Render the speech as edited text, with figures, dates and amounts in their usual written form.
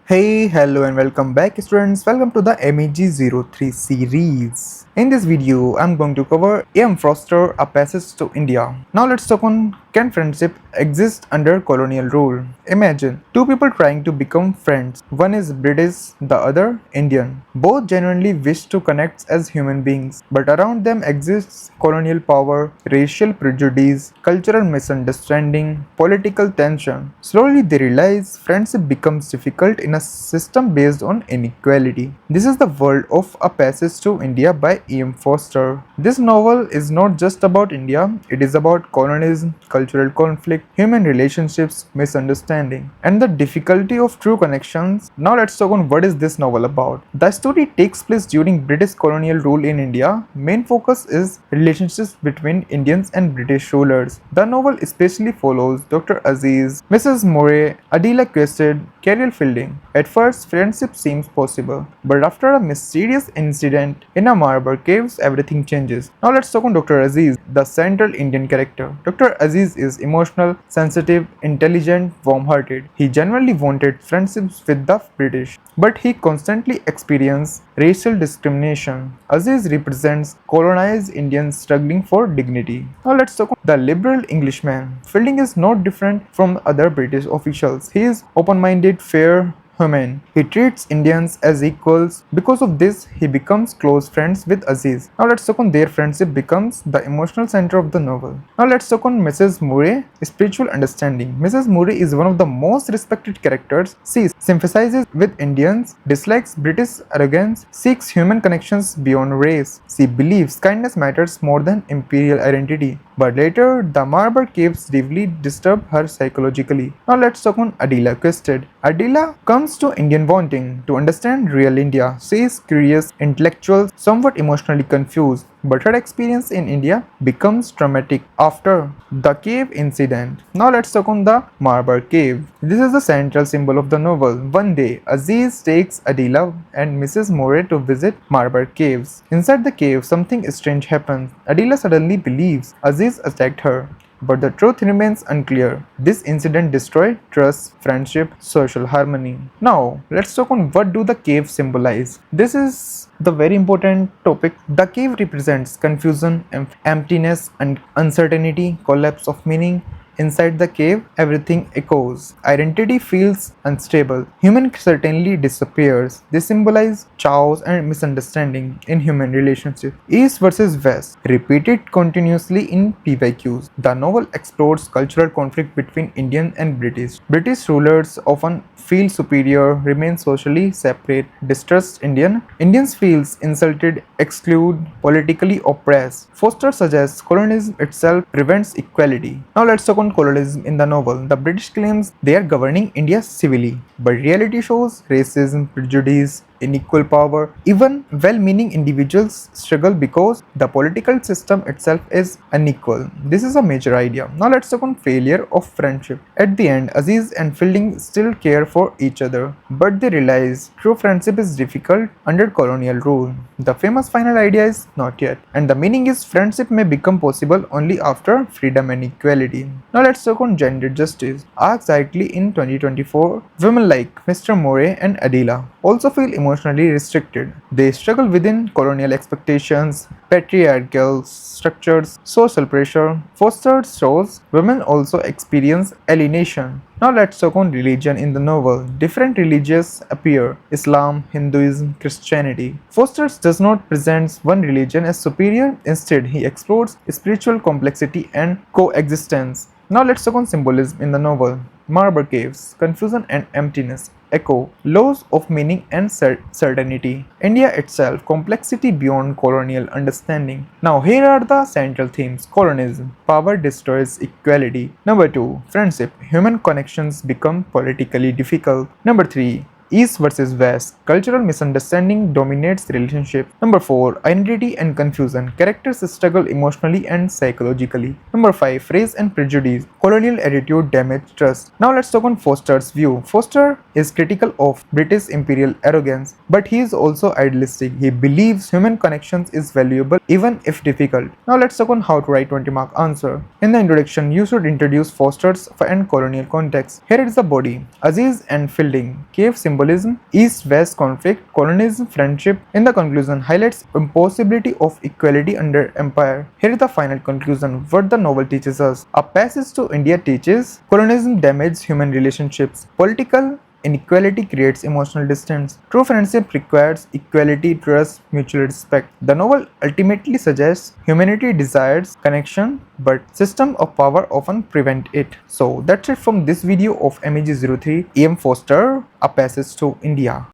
Hey, hello and welcome back students. Welcome to the MEG-03 series. In this video, I'm going to cover A.M. Forster, A Passage to India. Now let's talk on can friendship exist under colonial rule? Imagine two people trying to become friends. One is British, the other Indian. Both genuinely wish to connect as human beings, but around them exists colonial power, racial prejudice, cultural misunderstanding, political tension. Slowly they realize friendship becomes difficult in a system based on inequality. This is the world of A Passage to India by E.M. Forster. This novel is not just about India, it is about colonialism, cultural conflict, human relationships, misunderstanding, and the difficulty of true connections. Now let's talk on what is this novel about. The story takes place during British colonial rule in India. Main focus is relationships between Indians and British rulers. The novel especially follows Dr. Aziz, Mrs. Murray, Adela Quested, Cyril Fielding. At first, friendship seems possible, but after a mysterious incident in a Marabar Caves, everything changes. Now let's talk on Dr. Aziz, the central Indian character. Dr. Aziz is emotional, sensitive, intelligent, warm-hearted. He genuinely wanted friendships with the British, but he constantly experienced racial discrimination. Aziz represents colonized Indians struggling for dignity. Now let's talk on the liberal Englishman. Fielding is not different from other British officials. He is open-minded, fair, human. He treats Indians as equals. Because of this, he becomes close friends with Aziz. Now let's talk on their friendship becomes the emotional center of the novel. Now let's talk on Mrs. Murray, spiritual understanding. Mrs. Murray is one of the most respected characters. She sympathizes with Indians, dislikes British arrogance, seeks human connections beyond race. She believes kindness matters more than imperial identity. But later, the Marabar Caves deeply disturb her psychologically. Now let's talk on Adela Quested. Adela comes to Indian wanting to understand real India. She is curious, intellectual, somewhat emotionally confused. But her experience in India becomes traumatic after the cave incident. Now let's talk on the Marabar Cave. This is the central symbol of the novel. One day, Aziz takes Adela and Mrs. Murray to visit Marabar Caves. Inside the cave, something strange happens. Adela suddenly believes Aziz attacked her. But the truth remains unclear. This incident destroyed trust, friendship, social harmony. Now, let's talk on what do the caves symbolize. This is the very important topic. The cave represents confusion, emptiness, and uncertainty, collapse of meaning. Inside the cave, everything echoes. Identity feels unstable. Human certainly disappears. They symbolize chaos and misunderstanding in human relationships. East versus West, repeated continuously in PYQs. The novel explores cultural conflict between Indian and British. British rulers often feel superior, remain socially separate, distrust Indian. Indians feel insulted, excluded, politically oppressed. Forster suggests colonialism itself prevents equality. Now let's talk on colonialism in the novel. The British claims they are governing India civilly, but reality shows racism, prejudice, unequal power. Even well-meaning individuals struggle because the political system itself is unequal. This is a major idea. Now let's talk on failure of friendship. At the end, Aziz and Fielding still care for each other, but they realize true friendship is difficult under colonial rule. The famous final idea is not yet, and the meaning is friendship may become possible only after freedom and equality. Now let's talk on gender justice. Anxiety in 2024, women like Mr. Murray and Adela also feel emotionally restricted. They struggle within colonial expectations, patriarchal structures, social pressure. Forster shows women also experience alienation. Now let's talk on religion in the novel. Different religions appear: Islam, Hinduism, Christianity. Forster does not present one religion as superior. Instead, he explores spiritual complexity and coexistence. Now let's talk on symbolism in the novel. Marabar Caves, confusion and emptiness. Echo, loss of meaning and certainty. India itself, complexity beyond colonial understanding. Now here are the central themes. Colonialism, power destroys equality. Number 2, friendship, human connections become politically difficult. Number 3, East versus West, cultural misunderstanding dominates relationship. Number 4, identity and confusion, characters struggle emotionally and psychologically. Number 5, race and prejudice, colonial attitude damage trust. Now let's talk on Forster's view. Forster is critical of British imperial arrogance, but he is also idealistic. He believes human connections is valuable even if difficult. Now let's talk on how to write 20-mark answer. In the introduction, you should introduce Forster's and colonial context. Here is the body. Aziz and Fielding, cave symbol symbolism, East-West conflict, colonialism, friendship. In the conclusion, highlights impossibility of equality under empire. Here is the final conclusion. What the novel teaches us. A Passage to India teaches colonialism damages human relationships. Political inequality creates emotional distance. True friendship requires equality, trust, mutual respect. The novel ultimately suggests humanity desires connection, but system of power often prevent it. So that's it from this video of MEG-03 EM Forster, A Passage to India.